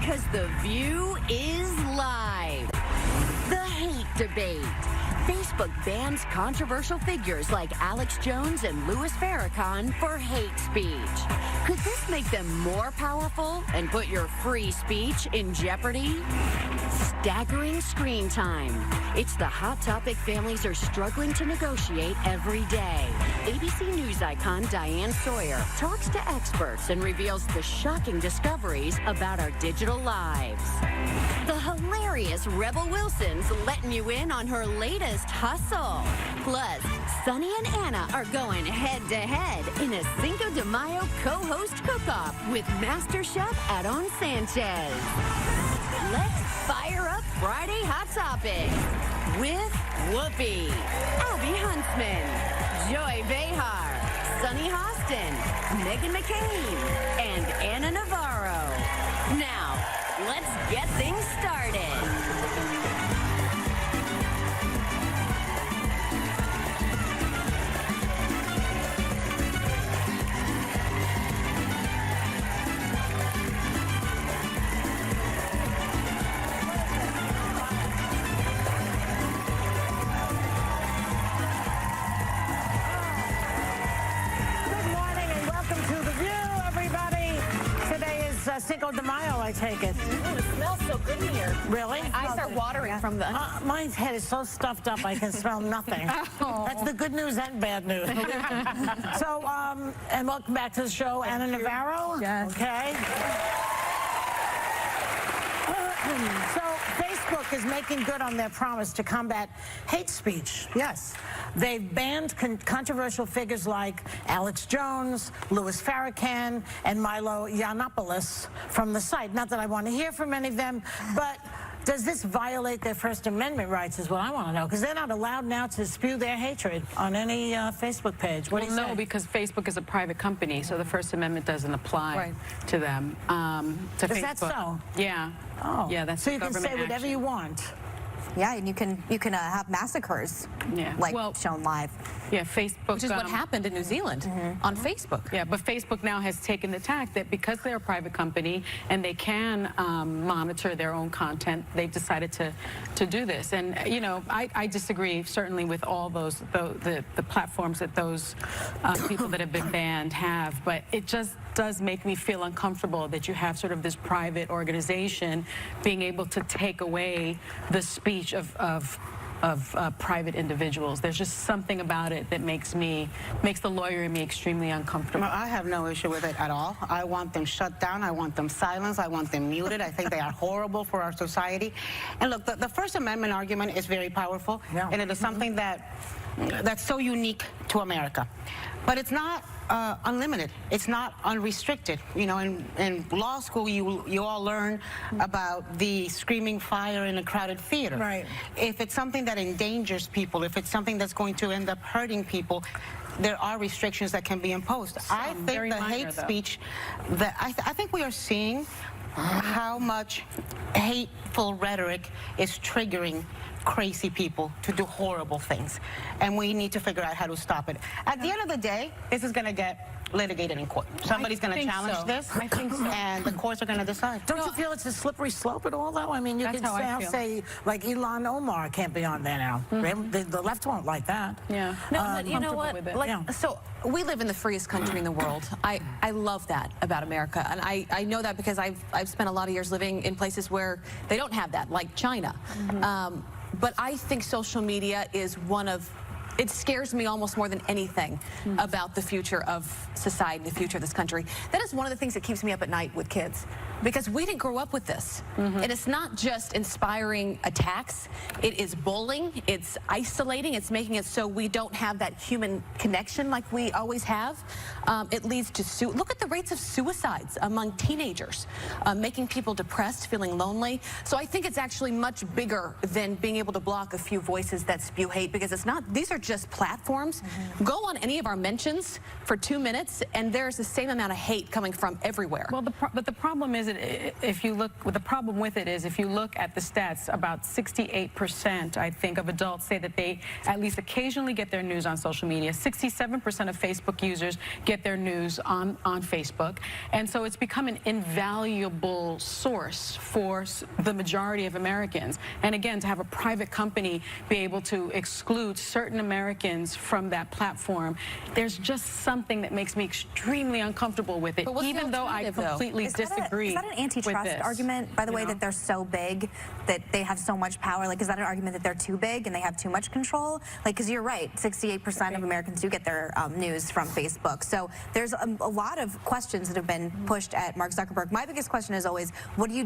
because The View is live. The hate debate. Facebook bans controversial figures like Alex Jones and Louis Farrakhan for hate speech. Could this make them more powerful and put your free speech in jeopardy? Staggering screen time. It's the hot topic families are struggling to negotiate every day. ABC News icon Diane Sawyer talks to experts and reveals the shocking discoveries about our digital lives. The hilarious Rebel Wilson's letting you in on her latest hustle. Plus, Sunny and Anna are going head-to-head in a Cinco de Mayo co-host cook-off with Master Chef Aaron Sanchez. Let's fire up Friday Hot Topics with Whoopi, Abby Huntsman, Joy Behar, Sunny Hostin, Meghan McCain, and Anna Navarro. Now, let's get things started. Cinco de Mayo, I take it. It smells so good here. Really? I start watering from the... My head is so stuffed up I can smell nothing. That's the good news and bad news. So, and welcome back to the show, Anna Navarro. Yes. Okay. So, Facebook is making good on their promise to combat hate speech. Yes. They've banned controversial figures like Alex Jones, Louis Farrakhan, and Milo Yiannopoulos from the site. Not that I want to hear from any of them, but does this violate their First Amendment rights is what I want to know, because they're not allowed now to spew their hatred on any Facebook page. What do you say? No, because Facebook is a private company, so the First Amendment doesn't apply to them. To Is that Facebook. so? Yeah. Oh. Yeah, that's so you can government say whatever action. you want. Yeah, and you can have massacres, shown live. Yeah, Facebook. Which is what happened in New Zealand on Facebook. Yeah, but Facebook now has taken the tack that because they're a private company and they can monitor their own content, they've decided to do this. And you know, I disagree certainly with all those the platforms that those people that have been banned have, but it just does make me feel uncomfortable that you have sort of this private organization being able to take away the speech of private individuals. There's just something about it that makes the lawyer in me extremely uncomfortable. I have no issue with it at all. I want them shut down. I want them silenced. I want them muted. I think they are horrible for our society. And look, the First Amendment argument is very powerful, and it is something that's so unique to America. But it's not unlimited. It's not unrestricted. You know, in law school, you all learn about the screaming fire in a crowded theater. Right. If it's something that endangers people, if it's something that's going to end up hurting people, there are restrictions that can be imposed. I think the hate speech, I think we are seeing how much hateful rhetoric is triggering crazy people to do horrible things, and we need to figure out how to stop it. At the end of the day, this is going to get litigated in court. Somebody's going to challenge this, I think so. and the courts are going to decide. Don't you feel it's a slippery slope at all, though? I mean, you could say, like, Ilhan Omar can't be on there now. The left won't like that. Yeah. No, but you know what? Like, so we live in the freest country in the world. I love that about America, and I know that because I've spent a lot of years living in places where they don't have that, like China. But I think social media is it scares me almost more than anything about the future of society, the future of this country. That is one of the things that keeps me up at night with kids, because we didn't grow up with this. And it's not just inspiring attacks. It is bullying. It's isolating. It's making it so we don't have that human connection like we always have. It leads to look at the rates of suicides among teenagers, making people depressed, feeling lonely. So I think it's actually much bigger than being able to block a few voices that spew hate, because it's not. These are just platforms. Go on any of our mentions for 2 minutes, and there's the same amount of hate coming from everywhere. Well, but the problem is, if you look, the problem with it is, if you look at the stats, about 68%, I think, of adults say that they at least occasionally get their news on social media. 67% of Facebook users get their news on Facebook. And so it's become an invaluable source for the majority of Americans. And again, to have a private company be able to exclude certain Americans from that platform, there's just something that makes me extremely uncomfortable with it, even though I completely disagree. Is that an antitrust argument, by the way, that they're so big, that they have so much power? Like, is that an argument that they're too big and they have too much control? Like, because you're right, 68% of Americans do get their news from Facebook. So there's a lot of questions that have been pushed at Mark Zuckerberg. My biggest question is always, what do you